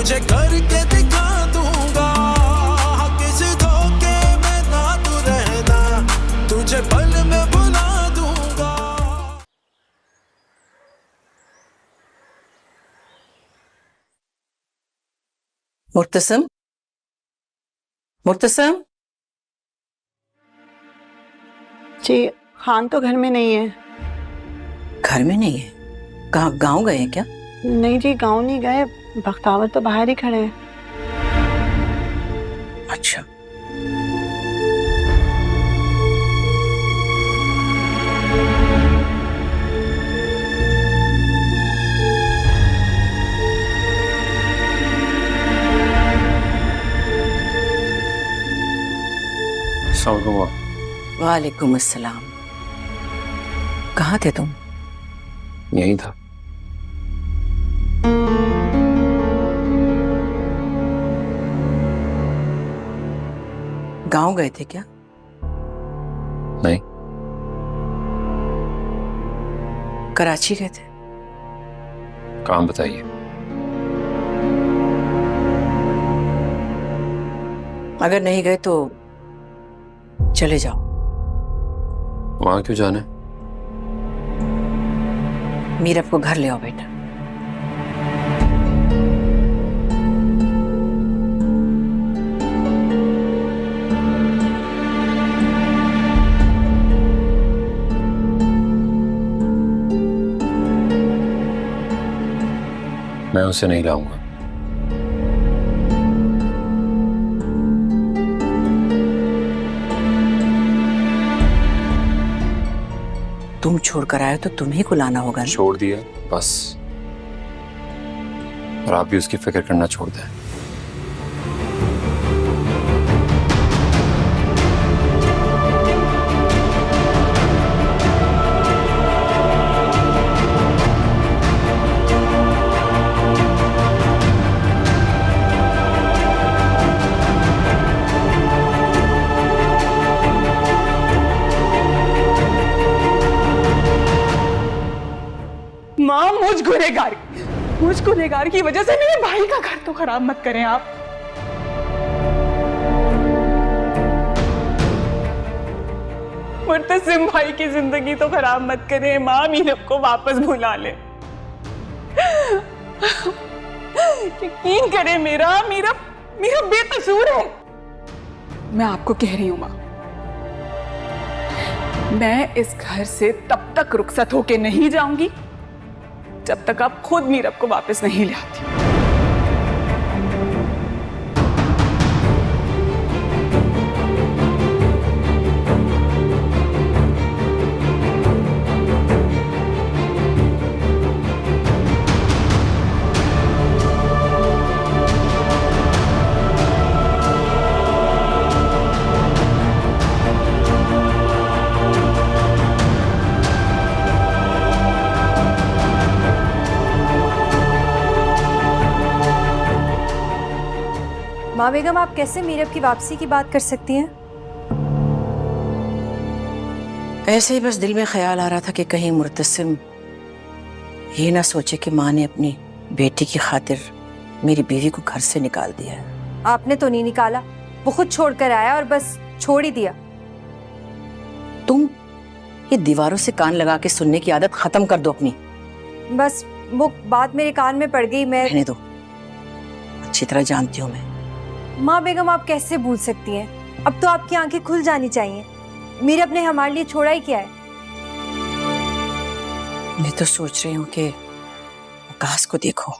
तुझे करके दिखा दूंगा, किस धोखे में ना तू रहना, तुझे पल में भुला दूंगा। मुर्तसिम, मुर्तसिम। जी खान तो घर में नहीं है। घर में नहीं है? कहाँ, गांव गए हैं क्या? नहीं जी गांव नहीं गए, बख्तावर तो बाहर ही खड़े हैं। अच्छा। वालेकुम अस्सलाम। कहाँ थे तुम? यही था। गांव गए थे क्या? नहीं। कराची गए थे? काम बताइए। अगर नहीं गए तो चले जाओ। वहां क्यों जाना है? मीरब को घर ले आओ बेटा। मैं उसे नहीं लाऊंगा। तुम छोड़कर आए तो तुम्ही को लाना होगा ना? छोड़ दिया बस, और आप भी उसकी फिक्र करना छोड़ दें। माँ मुझ गुनहगार की वजह से मेरे भाई का घर तो खराब मत करें आप। मुर्तसिम भाई की जिंदगी तो खराब मत करें माँ, मीरब को वापस भुला ले। यकीन करें मेरा बेकसूर है। मैं आपको कह रही हूँ माँ, मैं इस घर से तब तक रुखसत होके नहीं जाऊंगी जब तक आप खुद मीरब को वापस नहीं ले आती। माँ बेगम, आप कैसे मीरब की वापसी की बात कर सकती हैं? ऐसे ही बस दिल में ख्याल आ रहा था कि कहीं मुर्तसिम ये ना सोचे कि माँ ने अपनी बेटी की खातिर मेरी बीवी को घर से निकाल दिया है। आपने तो नहीं निकाला, वो खुद छोड़कर आया और बस छोड़ ही दिया। तुम ये दीवारों से कान लगा के सुनने की आदत खत्म कर दो अपनी। बस वो बात मेरे कान में पड़ गई। मैं रहने दो, अच्छी तरह जानती हूँ मैं। माँ बेगम, आप कैसे भूल सकती हैं? अब तो आपकी आंखें खुल जानी चाहिए। मीरब ने हमारे लिए छोड़ा ही क्या है? मैं तो सोच रही हूँ कि वकास को देखो,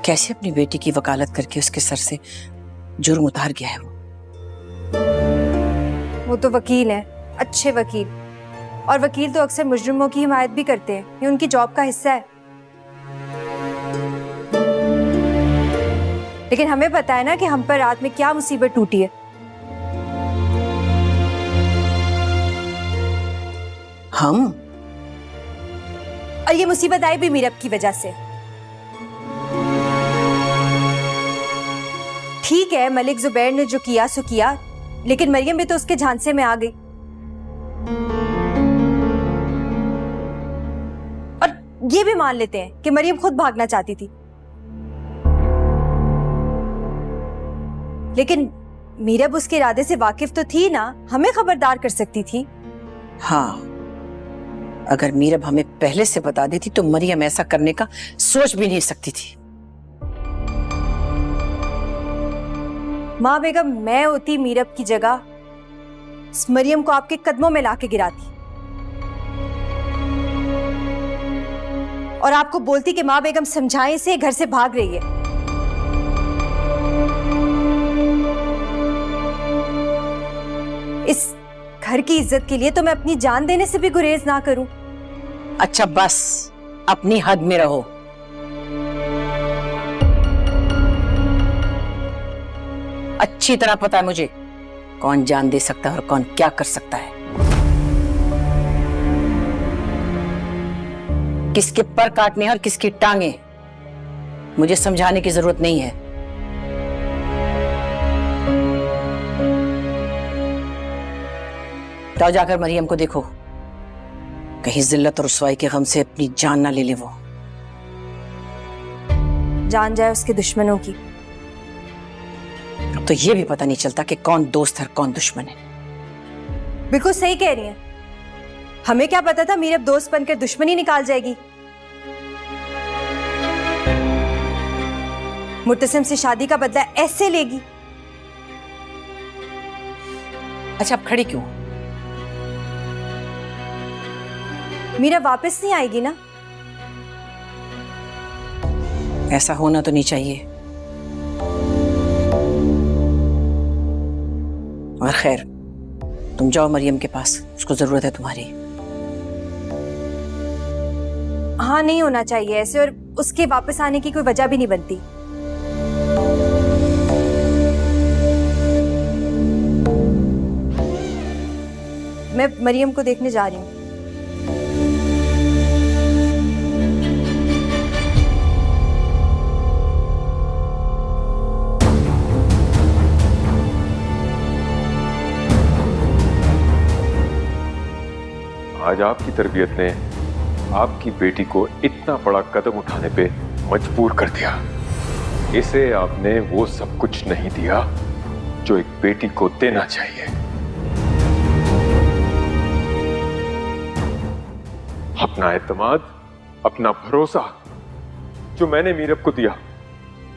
कैसे अपनी बेटी की वकालत करके उसके सर से जुर्म उतार गया है। वो तो वकील है, अच्छे वकील, और वकील तो अक्सर मुजरिमों की हिमायत भी करते हैं, ये उनकी जॉब का हिस्सा है। लेकिन हमें पता है ना कि हम पर रात में क्या मुसीबत टूटी है। हम? और ये मुसीबत आई भी मीरब की वजह से। ठीक है, मलिक जुबैर ने जो किया सो किया, लेकिन मरियम भी तो उसके झांसे में आ गई। और ये भी मान लेते हैं कि मरियम खुद भागना चाहती थी, लेकिन मीरब उसके इरादे से वाकिफ तो थी ना, हमें खबरदार कर सकती थी। हाँ, अगर मीरब हमें पहले से बता देती तो मरियम ऐसा करने का सोच भी नहीं सकती थी। माँ बेगम, मैं होती मीरब की जगह इस मरियम को आपके कदमों में लाके गिराती और आपको बोलती कि माँ बेगम समझाएं इसे, घर से भाग रही है। इस घर की इज्जत के लिए तो मैं अपनी जान देने से भी गुरेज ना करूं। अच्छा बस, अपनी हद में रहो। अच्छी तरह पता है मुझे कौन जान दे सकता है और कौन क्या कर सकता है। किसके पर काटने और किसकी टांगे, मुझे समझाने की जरूरत नहीं है। जाओ, जाकर मरियम को देखो, कहीं जिल्लत और रुसवाई के गम से अपनी जान ना ले ले वो। जान जाए उसके दुश्मनों की। अब तो ये भी पता नहीं चलता कि कौन दोस्त है और कौन दुश्मन है। बिल्कुल सही कह रही हैं। हमें क्या पता था मीरब दोस्त बनकर दुश्मनी निकाल जाएगी। मुर्तसिम से शादी का बदला ऐसे लेगी। अच्छा, अब खड़ी क्यों? मीरा वापस नहीं आएगी ना? ऐसा होना तो नहीं चाहिए। और खैर, तुम जाओ मरियम के पास, उसको जरूरत है तुम्हारी। हाँ, नहीं होना चाहिए ऐसे, और उसके वापस आने की कोई वजह भी नहीं बनती। मैं मरियम को देखने जा रही हूँ। आज आपकी तरबियत ने आपकी बेटी को इतना बड़ा कदम उठाने पे मजबूर कर दिया। इसे आपने वो सब कुछ नहीं दिया जो एक बेटी को देना चाहिए। अपना एतमाद, अपना भरोसा जो मैंने मीरब को दिया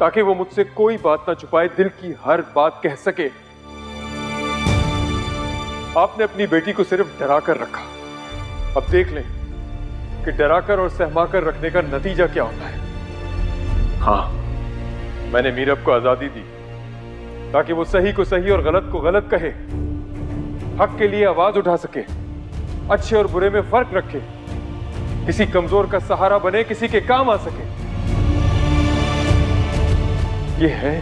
ताकि वो मुझसे कोई बात ना छुपाए, दिल की हर बात कह सके, आपने अपनी बेटी को सिर्फ डरा कर रखा। अब देख लें कि डराकर और सहमाकर रखने का नतीजा क्या होता है। हाँ, मैंने मीरब को आजादी दी ताकि वो सही को सही और गलत को गलत कहे, हक के लिए आवाज उठा सके, अच्छे और बुरे में फर्क रखे, किसी कमजोर का सहारा बने, किसी के काम आ सके। ये है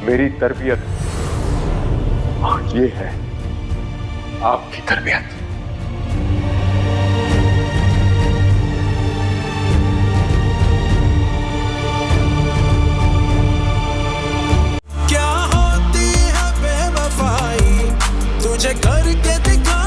मेरी तरबियत और ये है आपकी तरबियत। क्या होती है बेवफाई, तुझे करके दिखा